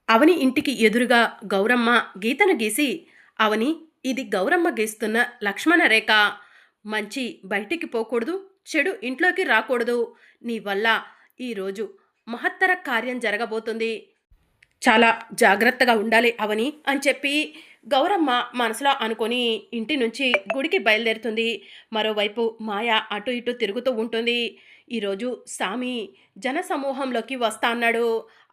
అవని ఇంటికి ఎదురుగా గౌరమ్మ గీతను గీసి, అవని ఇది గౌరమ్మ గీస్తున్న లక్ష్మణ రేఖ. మంచి బయటికి పోకూడదు, చెడు ఇంట్లోకి రాకూడదు. నీ వల్ల ఈరోజు మహత్తర కార్యం జరగబోతుంది. చాలా జాగ్రత్తగా ఉండాలి అవని అని చెప్పి గౌరమ్మ మనసులో అనుకొని ఇంటి నుంచి గుడికి బయలుదేరుతుంది. మరోవైపు మాయ అటు ఇటు తిరుగుతూ ఉంటుంది. ఈరోజు సామి జనసమూహంలోకి వస్తా అన్నాడు.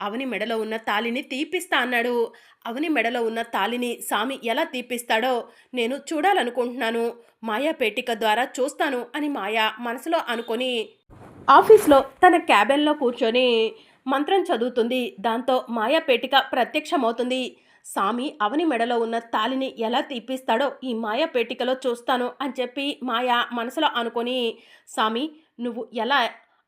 అవని మెడలో ఉన్న తాళిని తీపిస్తా అన్నాడు. అవని మెడలో ఉన్న తాళిని సామి ఎలా తీపిస్తాడో నేను చూడాలనుకుంటున్నాను. మాయా పేటిక ద్వారా చూస్తాను అని మాయ మనసులో అనుకొని ఆఫీస్లో తన క్యాబిన్లో కూర్చొని మంత్రం చదువుతుంది. దాంతో మాయా పేటిక ప్రత్యక్షమవుతుంది. సామి అవని మెడలో ఉన్న తాళిని ఎలా తీపిస్తాడో ఈ మాయా పేటికలో చూస్తాను అని చెప్పి మాయా మనసులో అనుకొని, సామి నువ్వు ఎలా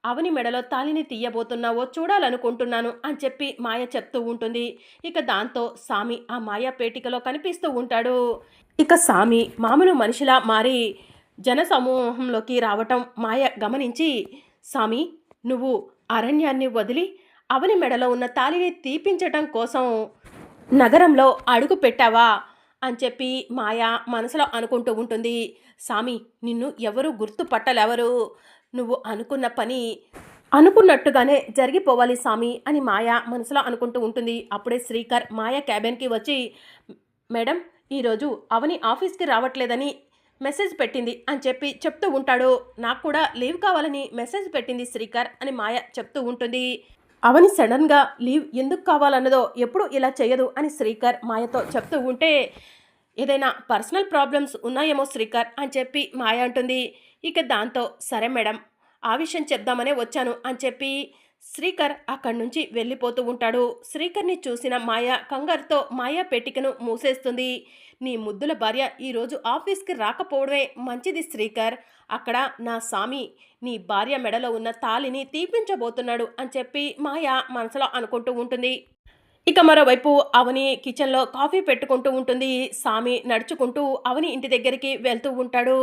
అవని మెడలో తాళిని తీయబోతున్నావో చూడాలనుకుంటున్నాను అని చెప్పి మాయ చెప్తూ ఉంటుంది. ఇక దాంతో సామి ఆ మాయా పేటికలో కనిపిస్తూ ఉంటాడు. ఇక సామి మామూలు మనిషిలా మారి జనసమూహంలోకి రావటం మాయ గమనించి, సామి నువ్వు అరణ్యాన్ని వదిలి అవని మెడలో ఉన్న తాళిని తీపించటం కోసం నగరంలో అడుగు పెట్టావా అని చెప్పి మాయ మనసులో అనుకుంటూ ఉంటుంది. సామి నిన్ను ఎవరు గుర్తుపట్టలేవరు, నువ్వు అనుకున్న పని అనుకున్నట్టుగానే జరిగిపోవాలి సామి అని మాయ మనసులో అనుకుంటూ ఉంటుంది. అప్పుడే శ్రీకర్ మాయ క్యాబిన్కి వచ్చి, మేడం ఈరోజు అవని ఆఫీస్కి రావట్లేదని మెసేజ్ పెట్టింది అని చెప్పి చెప్తూ ఉంటాడు. నాకు కూడా లీవ్ కావాలని మెసేజ్ పెట్టింది శ్రీకర్ అని మాయ చెప్తూ ఉంటుంది. అవని సడన్గా లీవ్ ఎందుకు కావాలన్నదో ఎప్పుడు ఇలా చేయదు అని శ్రీకర్ మాయతో చెప్తూ ఉంటే, ఏదైనా పర్సనల్ ప్రాబ్లమ్స్ ఉన్నాయేమో శ్రీకర్ అని చెప్పి మాయ అంటుంది. ఇక దాంతో సరే మేడం ఆ విషయం చెప్దామనే వచ్చాను అని చెప్పి శ్రీకర్ అక్కడి నుంచి వెళ్ళిపోతూ ఉంటాడు. శ్రీకర్ని చూసిన మాయ కంగారుతో మాయా పెట్టికను మూసేస్తుంది. నీ ముద్దుల భార్య ఈరోజు ఆఫీస్కి రాకపోవడమే మంచిది శ్రీకర్. అక్కడ నా సామి నీ భార్య మెడలో ఉన్న తాళిని తీపించబోతున్నాడు అని చెప్పి మాయ మనసులో అనుకుంటూ ఉంటుంది. ఇక మరోవైపు అవని కిచెన్లో కాఫీ పెట్టుకుంటూ ఉంటుంది. సామి నడుచుకుంటూ అవని ఇంటి దగ్గరికి వెళ్తూ ఉంటాడు.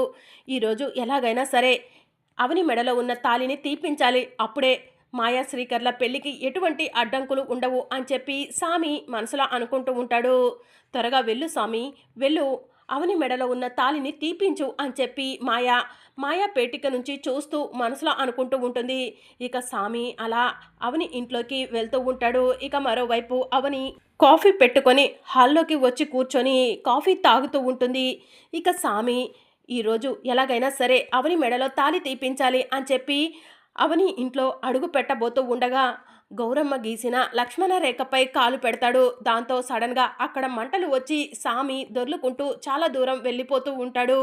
ఈరోజు ఎలాగైనా సరే అవని మెడలో ఉన్న తాళిని తీపించాలి, అప్పుడే మాయా శ్రీకర్ల పెళ్లికి ఎటువంటి అడ్డంకులు ఉండవు అని చెప్పి సామి మనసులో అనుకుంటూ ఉంటాడు. త్వరగా వెళ్ళు సామి వెళ్ళు, అవని మెడలో ఉన్న తాళిని తీపించు అని చెప్పి మాయా పేటిక నుంచి చూస్తూ మనసులో అనుకుంటూ ఉంటుంది. ఇక సామి అలా అవని ఇంట్లోకి వెళ్తూ ఉంటాడు. ఇక మరోవైపు అవని కాఫీ పెట్టుకొని హాల్లోకి వచ్చి కూర్చొని కాఫీ తాగుతూ ఉంటుంది. ఇక సామి ఈరోజు ఎలాగైనా సరే అవని మెడలో తాళి తీపించాలి అని చెప్పి అవని ఇంట్లో అడుగు పెట్టబోతూ ఉండగా గౌరమ్మ గీసిన లక్ష్మణ రేఖపై కాలు పెడతాడు. దాంతో సడన్గా అక్కడ మంటలు వచ్చి సామి దొర్లుకుంటూ చాలా దూరం వెళ్ళిపోతూ ఉంటాడు.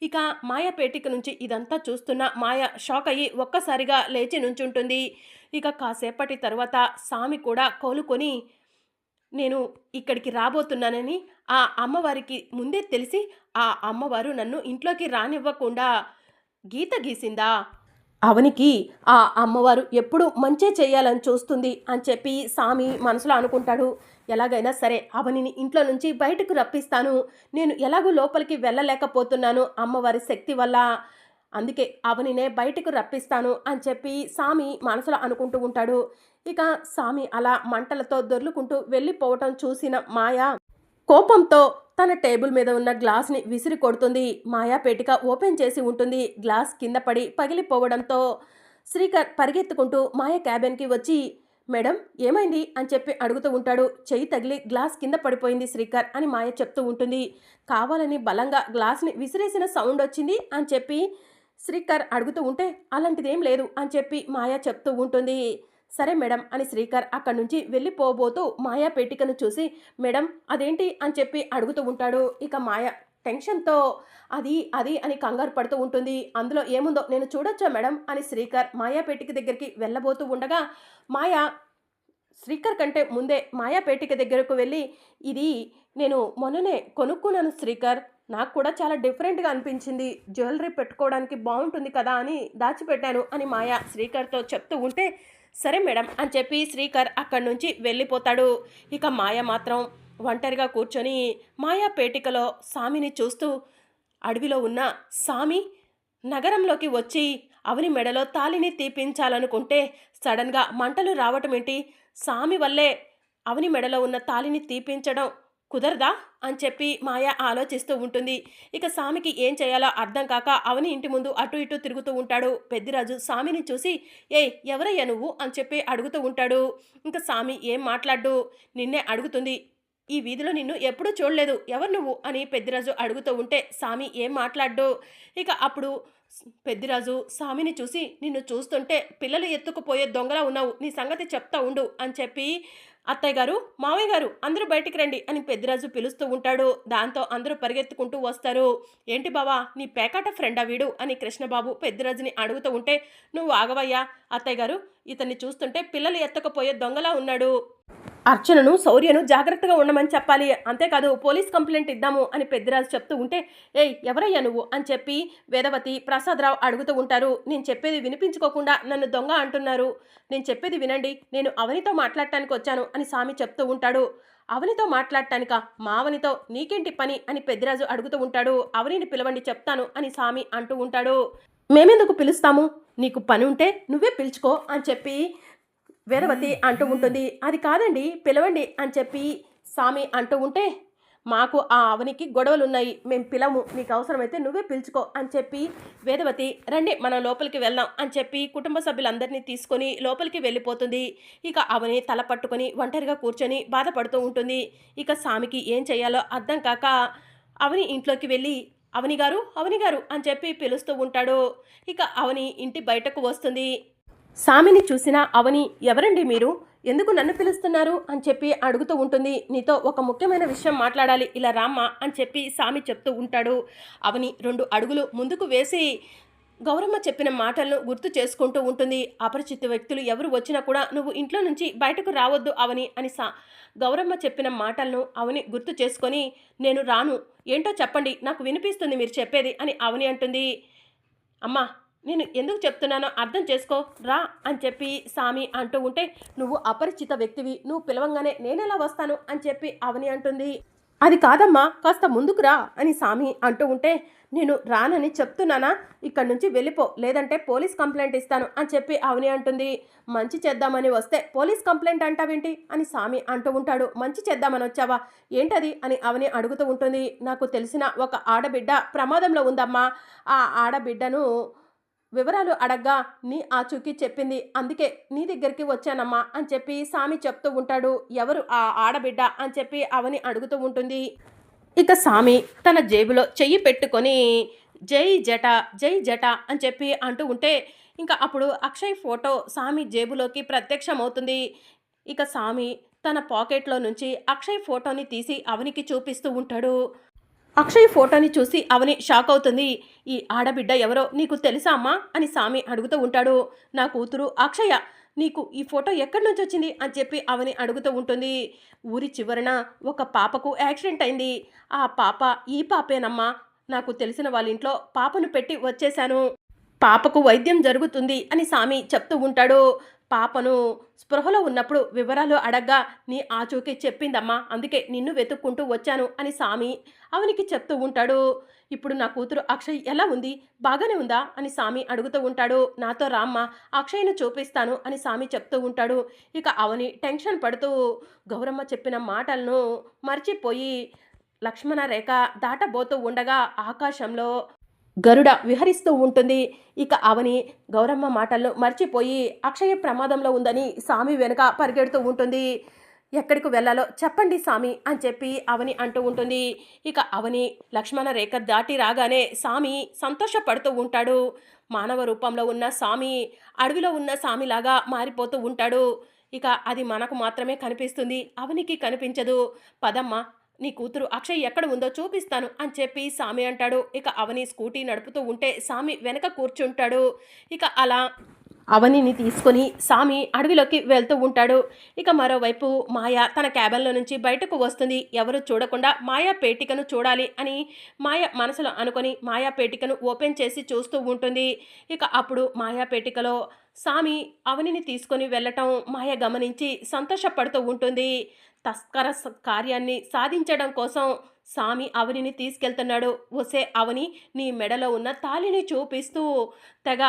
ఇక మాయా పేటిక నుంచి ఇదంతా చూస్తున్న మాయ షాక్ అయ్యి ఒక్కసారిగా లేచి నుంచుంటుంది. ఇక కాసేపటి తర్వాత సామి కూడా కోలుకొని, నేను ఇక్కడికి రాబోతున్నానని ఆ అమ్మవారికి ముందే తెలిసి ఆ అమ్మవారు నన్ను ఇంట్లోకి రానివ్వకుండా గీత గీసిందా, అవనికి ఆ అమ్మవారు ఎప్పుడు మంచే చేయాలని చూస్తుంది అని చెప్పి సామి మనసులో అనుకుంటాడు. ఎలాగైనా సరే అవనిని ఇంట్లో నుంచి బయటకు రప్పిస్తాను, నేను ఎలాగూ లోపలికి వెళ్ళలేకపోతున్నాను అమ్మవారి శక్తి వల్ల, అందుకే అవనినే బయటకు రప్పిస్తాను అని చెప్పి సామి మనసులో అనుకుంటూ ఉంటాడు. ఇక సామి అలా మంటలతో దొర్లుకుంటూ వెళ్ళిపోవటం చూసిన మాయ కోపంతో తన టేబుల్ మీద ఉన్న గ్లాస్ని విసిరి కొడుతుంది. మాయా పేటిక ఓపెన్ చేసి ఉంటుంది. గ్లాస్ కింద పడి పగిలిపోవడంతో శ్రీకర్ పరిగెత్తుకుంటూ మాయ క్యాబిన్కి వచ్చి, మేడం ఏమైంది అని చెప్పి అడుగుతూ ఉంటాడు. చెయ్యి తగిలి గ్లాస్ కింద పడిపోయింది శ్రీకర్ అని మాయ చెప్తూ ఉంటుంది. కావాలని బలంగా గ్లాస్ని విసిరేసిన సౌండ్ వచ్చింది అని చెప్పి శ్రీకర్ అడుగుతూ ఉంటే, అలాంటిదేం లేదు అని చెప్పి మాయ చెప్తూ ఉంటుంది. సరే మేడం అని శ్రీకర్ అక్కడి నుంచి వెళ్ళిపోబోతూ మాయా పేటికను చూసి, మేడం అదేంటి అని చెప్పి అడుగుతూ ఉంటాడు. ఇక మాయ టెన్షన్తో అది అది అని కంగారు పడుతూ ఉంటుంది. అందులో ఏముందో నేను చూడొచ్చా మేడం అని శ్రీకర్ మాయా పేటిక దగ్గరికి వెళ్ళబోతూ ఉండగా మాయ శ్రీకర్ కంటే ముందే మాయా పేటిక దగ్గరకు వెళ్ళి, ఇది నేను మొన్ననే కొనుక్కున్నాను శ్రీకర్, నాకు కూడా చాలా డిఫరెంట్గా అనిపించింది, జ్యువెలరీ పెట్టుకోవడానికి బాగుంటుంది కదా అని దాచిపెట్టాను అని మాయ శ్రీకర్తో చెప్తూ ఉంటే, సరే మేడం అని చెప్పి శ్రీకర్ అక్కడి నుంచి వెళ్ళిపోతాడు. ఇక మాయ మాత్రం ఒంటరిగా కూర్చొని మాయా పేటికలో సామిని చూస్తూ, అడవిలో ఉన్న సామి నగరంలోకి వచ్చి అవని మెడలో తాళిని తీపించాలనుకుంటే సడన్గా మంటలు రావటం ఏంటి, సామి వల్లే అవని మెడలో ఉన్న తాళిని తీపించడం కుదరదా అని చెప్పి మాయ ఆలోచిస్తూ ఉంటుంది. ఇక సామికి ఏం చేయాలో అర్థం కాక అవని ఇంటి ముందు అటు ఇటు తిరుగుతూ ఉంటాడు. పెద్దిరాజు సామిని చూసి ఏయ్ ఎవరయ్యా నువ్వు అని చెప్పి అడుగుతూ ఉంటాడు. ఇంకా సామి ఏం మాట్లాడ్డు. నిన్నే అడుగుతుంది. ఈ వీధిలో నిన్ను ఎప్పుడూ చూడలేదు, ఎవరు నువ్వు అని పెద్దిరాజు అడుగుతూ ఉంటే సామి ఏం మాట్లాడ్డు. ఇక అప్పుడు పెద్దిరాజు సామిని చూసి నిన్ను చూస్తుంటే పిల్లలు ఎత్తుకుపోయే దొంగలా ఉన్నావు, నీ సంగతి చెప్తా ఉండు అని చెప్పి అత్తయ్య గారు మావయ్య గారు అందరూ బయటికి రండి అని పెద్దిరాజు పిలుస్తూ ఉంటాడు. దాంతో అందరూ పరిగెత్తుకుంటూ వస్తారు. ఏంటి బావా నీ పేకాట ఫ్రెండా వీడు అని కృష్ణబాబు పెద్దిరాజుని అడుగుతూ ఉంటే నువ్వు ఆగవయ్యా అత్తయ్య గారు, ఇతన్ని చూస్తుంటే పిల్లలు ఎత్తకపోయే దొంగలా ఉన్నాడు, అర్చనను శౌర్యను జాగ్రత్తగా ఉండమని చెప్పాలి, అంతేకాదు పోలీస్ కంప్లైంట్ ఇద్దాము అని పెద్దిరాజు చెప్తూ ఉంటే ఏయ్ ఎవరయ్యా నువ్వు అని చెప్పి వేదవతి ప్రసాదరావు అడుగుతూ ఉంటారు. నేను చెప్పేది వినిపించుకోకుండా నన్ను దొంగ అంటున్నారు, నేను చెప్పేది వినండి, నేను అవనితో మాట్లాడటానికి వచ్చాను అని సామి చెప్తూ ఉంటాడు. అవనితో మాట్లాడటానికా, మావనితో నీకేంటి పని అని పెద్దిరాజు అడుగుతూ ఉంటాడు. అవనిని పిలవండి చెప్తాను అని సామి అంటూ ఉంటాడు. మేమెందుకు పిలుస్తాము, నీకు పని ఉంటే నువ్వే పిలుచుకో అని చెప్పి వేదవతి అంటూ ఉంటుంది. అది కాదండి పిలవండి అని చెప్పి సామి అంటూ ఉంటే మాకు ఆ అవనికి గొడవలున్నాయి, మేము పిలము, నీకు అవసరమైతే నువ్వే పిలుచుకో అని చెప్పి వేదవతి రండి మనం లోపలికి వెళ్దాం అని చెప్పి కుటుంబ సభ్యులందరినీ తీసుకొని లోపలికి వెళ్ళిపోతుంది. ఇక అవని తల పట్టుకొని ఒంటరిగా కూర్చొని బాధపడుతూ ఉంటుంది. ఇక సామికి ఏం చేయాలో అర్థం కాక అవని ఇంట్లోకి వెళ్ళి అవని గారు అని చెప్పి పిలుస్తూ ఉంటాడు. ఇక అవని ఇంటి బయటకు వస్తుంది. సామిని చూసిన అవని ఎవరండి మీరు, ఎందుకు నన్ను పిలుస్తున్నారు అని చెప్పి అడుగుతూ ఉంటుంది. నీతో ఒక ముఖ్యమైన విషయం మాట్లాడాలి, ఇలా రామ్మా అని చెప్పి సామి చెప్తూ ఉంటాడు. అవని 2 అడుగులు ముందుకు వేసి గౌరమ్మ చెప్పిన మాటలను గుర్తు చేసుకుంటూ ఉంటుంది. అపరిచిత వ్యక్తులు ఎవరు వచ్చినా కూడా నువ్వు ఇంట్లో నుంచి బయటకు రావద్దు అవని అని గౌరమ్మ చెప్పిన మాటలను అవని గుర్తు చేసుకొని నేను రాను, ఏంటో చెప్పండి నాకు వినిపిస్తుంది మీరు చెప్పేది అని అవని అంటుంది. అమ్మా నేను ఎందుకు చెప్తున్నానో అర్థం చేసుకో రా అని చెప్పి సామి అంటూ ఉంటే నువ్వు అపరిచిత వ్యక్తివి, నువ్వు పిలవంగానే నేనెలా వస్తాను అని చెప్పి అవని అంటుంది. అది కాదమ్మా కాస్త ముందుకు రా అని సామి అంటూ ఉంటే నేను రానని చెప్తున్నానా, ఇక్కడి నుంచి వెళ్ళిపో లేదంటే పోలీస్ కంప్లైంట్ ఇస్తాను అని చెప్పి అవని అంటుంది. మంచి చేద్దామని వస్తే పోలీస్ కంప్లైంట్ అంటావేంటి అని సామి అంటూ ఉంటాడు. మంచి చేద్దామని వచ్చావా ఏంటది అని అవని అడుగుతూ ఉంటుంది. నాకు తెలిసిన ఒక ఆడబిడ్డ ప్రమాదంలో ఉందమ్మా, ఆ ఆడబిడ్డను వివరాలు అడగ్గా నీ ఆచూకీ చెప్పింది, అందుకే నీ దగ్గరికి వచ్చానమ్మా అని చెప్పి సామి చెప్తూ ఉంటాడు. ఎవరు ఆ ఆడబిడ్డ అని చెప్పి అవని అడుగుతూ ఉంటుంది. ఇక సామి తన జేబులో చెయ్యి పెట్టుకొని జై జట జై జట అని చెప్పి అంటూ ఉంటే ఇంకా అప్పుడు అక్షయ్ ఫోటో సామి జేబులోకి ప్రత్యక్షమవుతుంది. ఇక సామి తన పాకెట్లో నుంచి అక్షయ్ ఫోటోని తీసి అవనికి చూపిస్తూ ఉంటాడు. అక్షయ్ ఫోటోని చూసి అవని షాక్ అవుతుంది. ఈ ఆడబిడ్డ ఎవరో నీకు తెలుసా అమ్మా అని సామి అడుగుతూ ఉంటాడు. నా కూతురు అక్షయ, నీకు ఈ ఫోటో ఎక్కడి నుంచి వచ్చింది అని చెప్పి అవని అడుగుతూ ఉంటుంది. ఊరి చివరన ఒక పాపకు యాక్సిడెంట్ అయింది, ఆ పాప ఈ పాపేనమ్మా, నాకు తెలిసిన వాళ్ళ ఇంట్లో పాపను పెట్టి వచ్చేశాను, పాపకు వైద్యం జరుగుతుంది అని సామి చెప్తూ ఉంటాడు. పాపను స్పృహలో ఉన్నప్పుడు వివరాలు అడగ్గా నీ ఆచూకీ చెప్పిందమ్మా, అందుకే నిన్ను వెతుక్కుంటూ వచ్చాను అని సామి అవనికి చెప్తూ ఉంటాడు. ఇప్పుడు నా కూతురు అక్షయ్ ఎలా ఉంది, బాగానే ఉందా అని సామి అడుగుతూ ఉంటాడు. నాతో రామ్మ అక్షయ్ను చూపిస్తాను అని సామి చెప్తూ ఉంటాడు. ఇక అవని టెన్షన్ పడుతూ గౌరమ్మ చెప్పిన మాటలను మర్చిపోయి లక్ష్మణ రేఖ దాటబోతూ ఉండగా ఆకాశంలో గరుడ విహరిస్తూ ఉంటుంది. ఇక అవని గౌరమ్మ మాటలను మర్చిపోయి అక్షయ ప్రమాదంలో ఉందని సామి వెనుక పరిగెడుతూ ఉంటుంది. ఎక్కడికి వెళ్ళాలో చెప్పండి సామి అని చెప్పి అవని అంటూ ఉంటుంది. ఇక అవని లక్ష్మణ రేఖ దాటి రాగానే సామి సంతోషపడుతూ ఉంటాడు. మానవ రూపంలో ఉన్న సామి అడవిలో ఉన్న సామిలాగా మారిపోతూ ఉంటాడు. ఇక అది మనకు మాత్రమే కనిపిస్తుంది, అవనికి కనిపించదు. పదమ్మ నీ కూతురు అక్షయ్ ఎక్కడ ఉందో చూపిస్తాను అని చెప్పి సామి అంటాడు. ఇక అవని స్కూటీ నడుపుతూ ఉంటే సామి వెనక కూర్చుంటాడు. ఇక అలా అవనిని తీసుకొని సామి అడవిలోకి వెళ్తూ ఉంటాడు. ఇక మరోవైపు మాయ తన క్యాబిన్లో నుంచి బయటకు వస్తుంది. ఎవరు చూడకుండా మాయా పేటికను చూడాలి అని మాయ మనసులో అనుకొని మాయా పేటికను ఓపెన్ చేసి చూస్తూ ఉంటుంది. ఇక అప్పుడు మాయా పేటికలో సామి అవనిని తీసుకొని వెళ్ళటం మాయ గమనించి సంతోషపడుతూ ఉంటుంది. తస్కర కార్యాన్ని సాధించడం కోసం సామి అవనిని తీసుకెళ్తున్నాడు. ఒసే అవని నీ మెడలో ఉన్న తాళిని చూపిస్తూ తెగ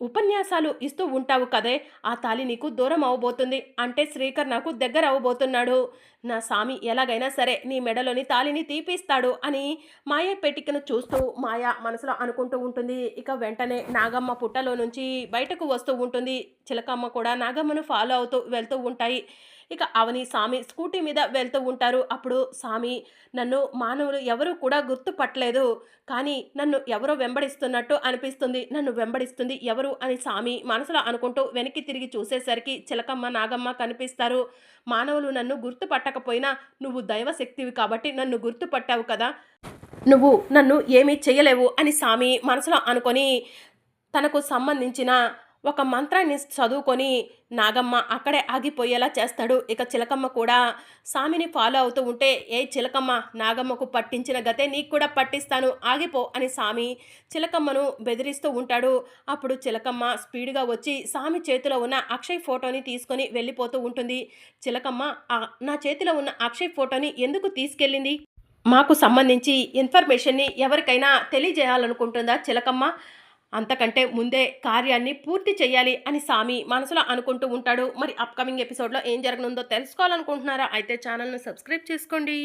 ఉపన్యాసాలు ఇస్తూ ఉంటావు కదే! ఆ తాళి నీకు దూరం అవ్వబోతుంది. అంటే శ్రీకర్ నాకు దగ్గర అవ్వబోతున్నాడు. నా సామి ఎలాగైనా సరే నీ మెడలోని తాళిని తీపిస్తాడు అని మాయ పెట్టికను చూస్తూ మాయ మనసులో అనుకుంటూ ఉంటుంది. ఇక వెంటనే నాగమ్మ పుట్టలో నుంచి బయటకు వస్తూ ఉంటుంది. చిలకమ్మ కూడా నాగమ్మను ఫాలో అవుతూ వెళ్తూ ఉంటాయి. ఇక అవని, సామి స్కూటీ మీద వెళ్తూ ఉంటారు. అప్పుడు సామి, నన్ను మానవులు ఎవరు కూడా గుర్తుపట్టలేదు. కానీ నన్ను ఎవరో వెంబడిస్తున్నట్టు అనిపిస్తుంది. నన్ను వెంబడిస్తుంది ఎవరు అని సామి మనసులో అనుకుంటూ వెనక్కి తిరిగి చూసేసరికి చిలకమ్మ, నాగమ్మ కనిపిస్తారు. మానవులు నన్ను గుర్తుపట్టకపోయినా నువ్వు దైవశక్తివి కాబట్టి నన్ను గుర్తుపట్టావు కదా! నువ్వు నన్ను ఏమీ చెయ్యలేవు అని సామి మనసులో అనుకొని తనకు సంబంధించిన ఒక మంత్రాన్ని చదువుకొని నాగమ్మ అక్కడే ఆగిపోయేలా చేస్తాడు. ఇక చిలకమ్మ కూడా సామిని ఫాలో అవుతూ ఉంటే, ఏ చిలకమ్మ, నాగమ్మకు పట్టించిన గతే నీకు కూడా పట్టిస్తాను ఆగిపో అని సామి చిలకమ్మను బెదిరిస్తూ ఉంటాడు. అప్పుడు చిలకమ్మ స్పీడ్గా వచ్చి సామి చేతిలో ఉన్న అక్షయ్ ఫోటోని తీసుకొని వెళ్ళిపోతూ ఉంటుంది. చిలకమ్మ, నా చేతిలో ఉన్న అక్షయ్ ఫోటోని ఎందుకు తీసుకెళ్ళింది? మాకు సంబంధించి ఇన్ఫర్మేషన్‌ని ఎవరికైనా తెలియజేయాలనుకుంటుందా చిలకమ్మ? అంతకంటే ముందే కార్యాన్ని పూర్తి చెయ్యాలి అని సామి మనసులో అనుకుంటూ ఉంటాడు. మరి అప్‌కమింగ్ ఎపిసోడ్‌లో ఏం జరగనుందో తెలుసుకోవాలనుకుంటున్నారా? అయితే ఛానెల్‌ని సబ్స్క్రైబ్ చేసుకోండి.